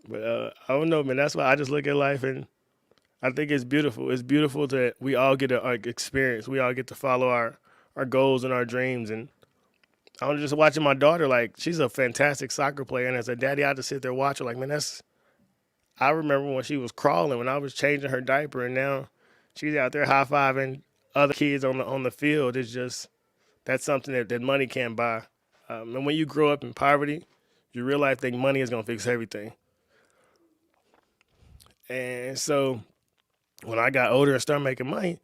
But I don't know, man. That's why I just look at life and I think it's beautiful. It's beautiful that we all get to experience. We all get to follow our goals and our dreams. And I was just watching my daughter. Like, she's a fantastic soccer player. And as a daddy, I just sit there watching. Like, man, that's. I remember when she was crawling, when I was changing her diaper, and now she's out there high fiving other kids on the field. It's just that's something that money can't buy. And when you grow up in poverty, you realize that money is gonna fix everything. And so when I got older and started making money,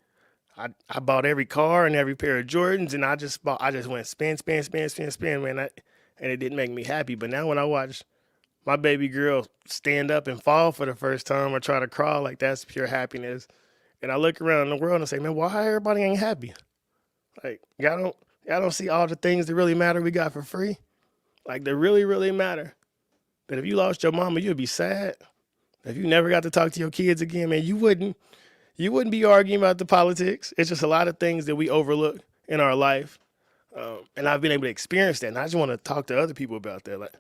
I bought every car and every pair of Jordans, and I just went spend, spend, spend, spend, spend, man. And it didn't make me happy. But now when I watch my baby girl stand up and fall for the first time or try to crawl, like that's pure happiness. And I look around the world and say, man, why everybody ain't happy? Like y'all don't see all the things that really matter we got for free? Like that really, really matter. That if you lost your mama, you'd be sad. If you never got to talk to your kids again, man, you wouldn't be arguing about the politics. It's just a lot of things that we overlook in our life. And I've been able to experience that. And I just want to talk to other people about that. Like,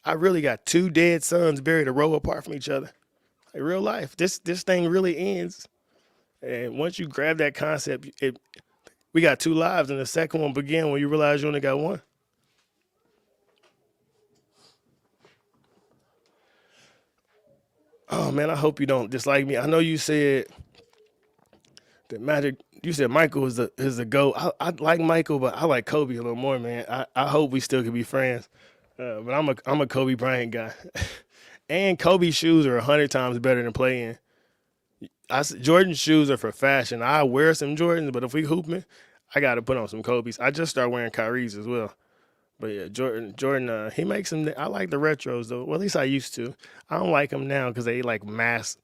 I really got two dead sons buried a row apart from each other. Like real life. This thing really ends. And once you grab that concept, we got two lives, and the second one began when you realize you only got one. Oh man, I hope you don't dislike me. I know you said that Magic. You said Michael is the GOAT. I like Michael, but I like Kobe a little more, man. I hope we still can be friends. But I'm a Kobe Bryant guy, and Kobe's shoes are 100 times better than playing. Jordan's shoes are for fashion. I wear some Jordans, but if we hooping, I got to put on some Kobe's. I just start wearing Kyrie's as well. But yeah, Jordan, he makes them. I like the retros though. Well, at least I used to. I don't like them now because they like mass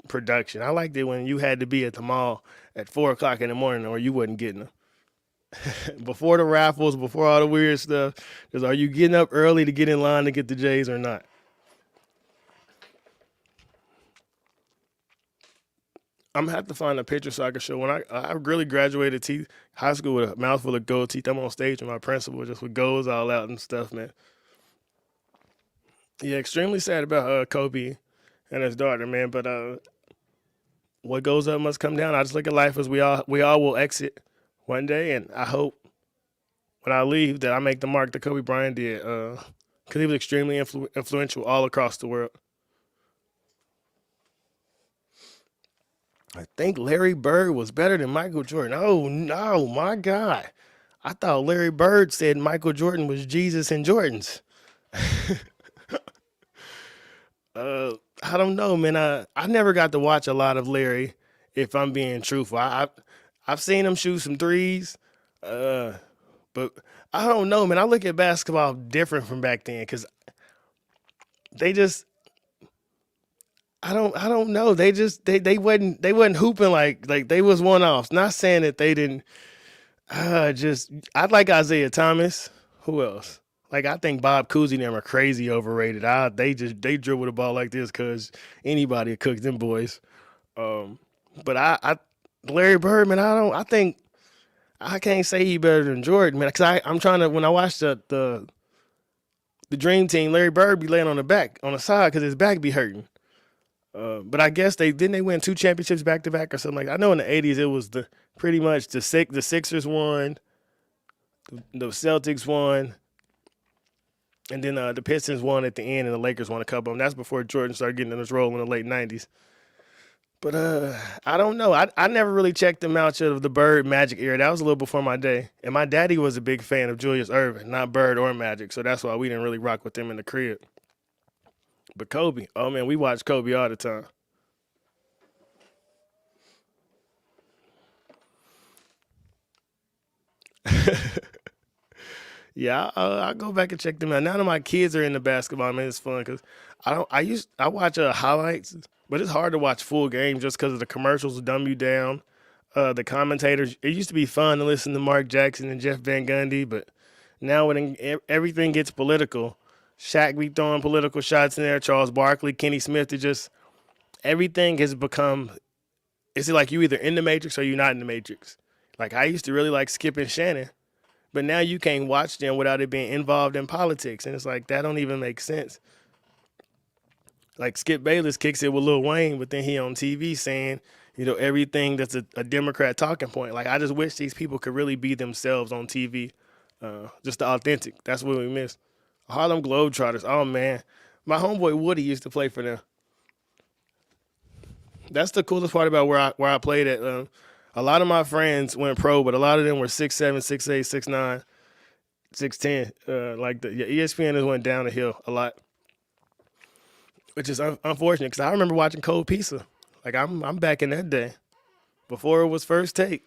production. I liked it when you had to be at the mall at 4 o'clock in the morning, or you wasn't getting them. Before the raffles, before all the weird stuff. Just are you getting up early to get in line to get the J's or not? I'm gonna have to find a picture so I can show when I really graduated high school with a mouthful of gold teeth. I'm on stage with my principal just with golds all out and stuff, man. Yeah, extremely sad about Kobe and his daughter, man. But what goes up must come down. I just look at life as we all will exit one day, and I hope when I leave that I make the mark that Kobe Bryant did, because he was extremely influential all across the world. I think Larry Bird was better than Michael Jordan. Oh no, my God! I thought Larry Bird said Michael Jordan was Jesus and Jordans. I don't know, man. I never got to watch a lot of Larry. If I'm being truthful, I've seen him shoot some threes, uh, but I don't know, man. I look at basketball different from back then because they just I don't know. They wasn't hooping like they was one offs. Not saying that they didn't. Just I like Isaiah Thomas. Who else? Like I think Bob Cousy and them are crazy overrated. They dribble the ball like this because anybody could cook them boys. Um, but Larry Bird, man, I think I can't say he better than Jordan, man. Cause I'm trying to when I watch the Dream Team, Larry Bird be laying on the back on the side because his back be hurting. But I guess they win two championships back to back or something like that. I know in the '80s it was the pretty much the Sixers won, the Celtics won, and then the Pistons won at the end, and the Lakers won a couple of them. That's before Jordan started getting in his role in the late '90s. But I don't know. I never really checked them out of the Bird Magic era. That was a little before my day. And my daddy was a big fan of Julius Erving, not Bird or Magic, so that's why we didn't really rock with them in the crib. But Kobe, oh man, we watched Kobe all the time. Yeah, I'll go back and check them out. Now that my kids are into basketball, man, it's fun because I watch highlights, but it's hard to watch full games just because of the commercials dumb you down. The commentators. It used to be fun to listen to Mark Jackson and Jeff Van Gundy, but now when everything gets political, Shaq be throwing political shots in there. Charles Barkley, Kenny Smith. It just everything has become. It's like you either in the Matrix or you're not in the Matrix. Like I used to really like Skip and Shannon, but now you can't watch them without it being involved in politics, and it's like that don't even make sense. Like Skip Bayless kicks it with Lil Wayne, but then he on TV saying, everything that's a Democrat talking point. Like I just wish these people could really be themselves on TV, just the authentic. That's what we miss. Harlem Globetrotters. Oh man, my homeboy Woody used to play for them. That's the coolest part about where I played at. A lot of my friends went pro, but a lot of them were 6'7", 6'8", 6'9", 6'10". Like the ESPN has went down the hill a lot, which is unfortunate because I remember watching Cold Pizza. Like I'm back in that day before it was first take.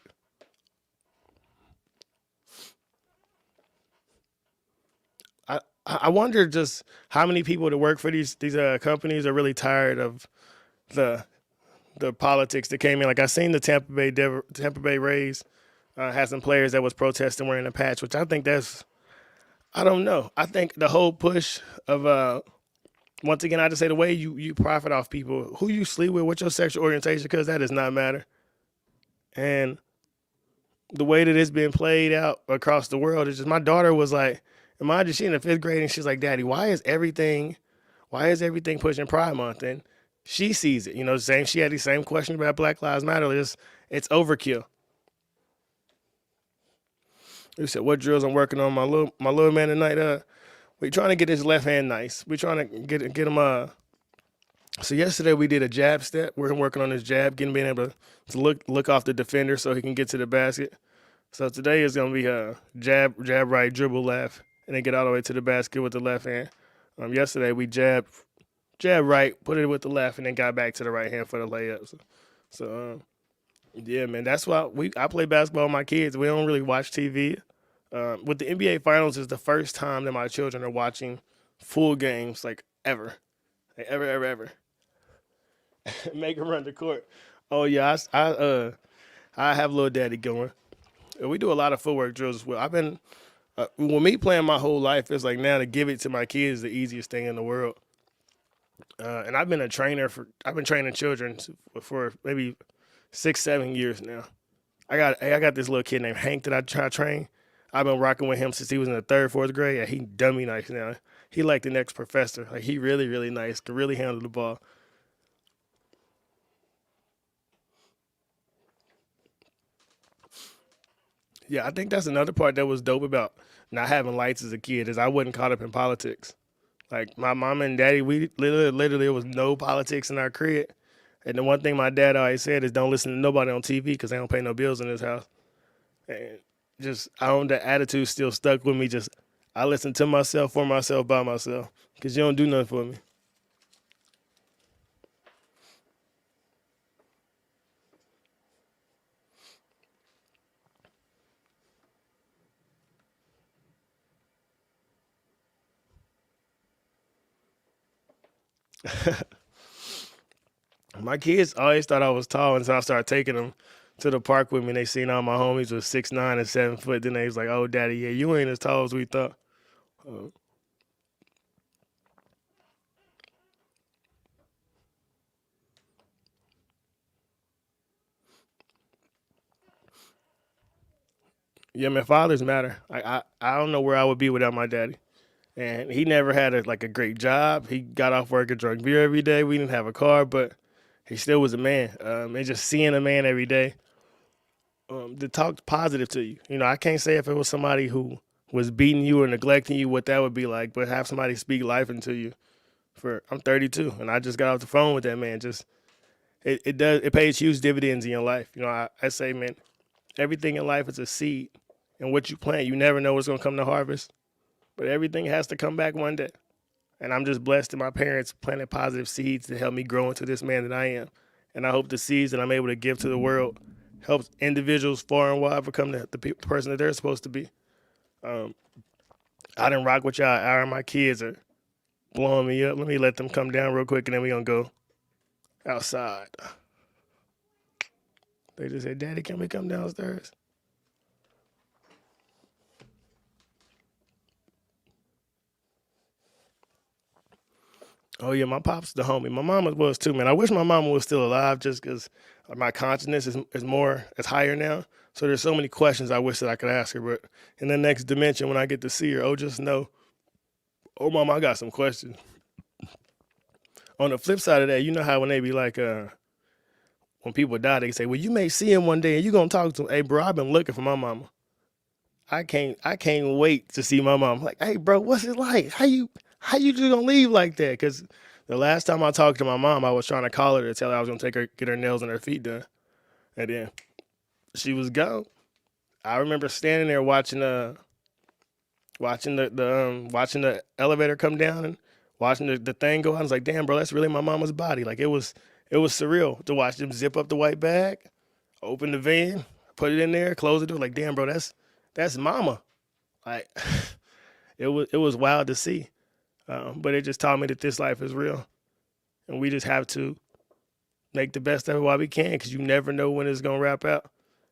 I wonder just how many people that work for these companies are really tired of the the politics that came in. Like I seen the Tampa Bay Rays had some players that was protesting wearing a patch, which I think that's I don't know. I think the whole push of once again I just say the way you profit off people, who you sleep with, what's your sexual orientation, because that does not matter. And the way that it's been played out across the world is just my daughter was like, imagine she in the fifth grade and she's like, Daddy, why is everything pushing Pride Month? And she sees it, same. She had the same question about Black Lives Matter. It's overkill. You said what drills I'm working on my little man tonight. We trying to get his left hand nice. We trying to get him. So yesterday we did a jab step. We're working on his jab, getting being able to look off the defender so he can get to the basket. So today is gonna be a jab right, dribble left, and then get all the way to the basket with the left hand. Yesterday we jab right, put it with the left, and then got back to the right hand for the layup. So yeah, man, that's why I play basketball with my kids. We don't really watch TV. With the NBA Finals is the first time that my children are watching full games like ever, like ever, ever, ever. Make them run the court. Oh yeah, I have little daddy going. We do a lot of footwork drills as well. I've been with me playing my whole life. It's like now to give it to my kids is the easiest thing in the world. And I've been training children for maybe 6, 7 years now. I got this little kid named Hank that I try to train. I've been rocking with him since he was in the third, fourth grade. Yeah, he dummy nice now. He like the next professor. Like he really, really nice. Can really handle the ball. Yeah, I think that's another part that was dope about not having lights as a kid is I wasn't caught up in politics. Like my mom and daddy, we literally there was no politics in our crib. And the one thing my dad always said is don't listen to nobody on TV because they don't pay no bills in this house. And just I don't that attitude still stuck with me. Just I listen to myself for myself by myself because you don't do nothing for me. My kids always thought I was tall until I started taking them to the park with me. They seen all my homies was 6'9" and 7 foot. Then they was like, "Oh, daddy, yeah, you ain't as tall as we thought." Uh, yeah, man, fathers matter. I don't know where I would be without my daddy. And he never had a great job. He got off work and drank beer every day. We didn't have a car, but he still was a man. And just seeing a man every day that talked positive to you. I can't say if it was somebody who was beating you or neglecting you, what that would be like, but have somebody speak life into you. I'm 32, and I just got off the phone with that man. Just it pays huge dividends in your life. I say, man, everything in life is a seed, and what you plant, you never know what's gonna come to harvest. But everything has to come back one day. And I'm just blessed that my parents planted positive seeds to help me grow into this man that I am. And I hope the seeds that I'm able to give to the world helps individuals far and wide become the person that they're supposed to be. I didn't rock with y'all an hour. My kids are blowing me up. Let me let them come down real quick, and then we gonna go outside. They just said, "Daddy, can we come downstairs?" Oh yeah, my pops the homie. My mama was too, man. I wish my mama was still alive, just because my consciousness is higher now. So there's so many questions I wish that I could ask her. But in the next dimension, when I get to see her, oh, just know, oh, mama, I got some questions. On the flip side of that, you know how when they be like, when people die, they say, well, you may see him one day and you gonna talk to him. Hey, bro, I've been looking for my mama. I can't wait to see my mom. Like, hey, bro, what's it like? How you just gonna leave like that? Because the last time I talked to my mom, I was trying to call her to tell her I was gonna take her get her nails and her feet done, and then she was gone. I remember standing there watching the elevator come down and watching the thing go out. I was like, damn, bro, that's really my mama's body. Like it was surreal to watch them zip up the white bag, open the van, put it in there, close the door. Like, damn, bro, that's mama. Like it was wild to see. But it just taught me that this life is real, and we just have to make the best of it while we can, because you never know when it's gonna wrap out.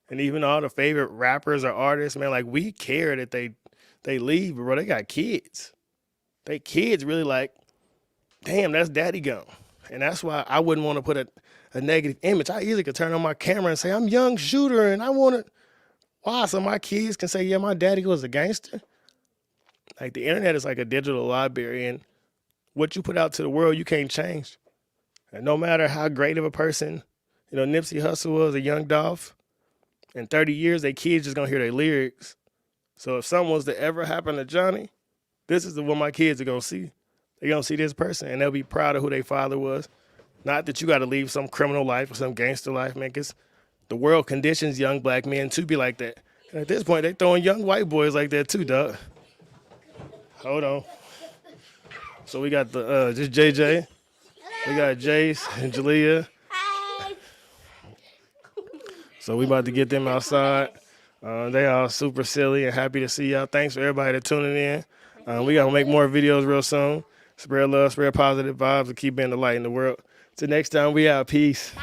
And even all the favorite rappers or artists, man, like we care that they leave, but bro, they got kids. They kids really like, damn, that's daddy gone. And that's why I wouldn't want to put a negative image. I easily could turn on my camera and say, I'm young shooter and I want to, why? So my kids can say, yeah, my daddy was a gangster. Like the internet is like a digital library, and what you put out to the world, you can't change. And no matter how great of a person, Nipsey Hussle was, a young Dolph, in 30 years, their kids just gonna hear their lyrics. So if something was to ever happen to Johnny, this is what my kids are gonna see. They're gonna see this person, and they'll be proud of who their father was. Not that you gotta leave some criminal life or some gangster life, man, because the world conditions young black men to be like that. And at this point, they throwing young white boys like that too, dog. Hold on. So we got the just JJ. We got Jace and Jalea. So we about to get them outside. They all super silly and happy to see y'all. Thanks for everybody that tuning in. We got to make more videos real soon. Spread love, spread positive vibes, and keep being the light in the world. Till next time, we out. Peace.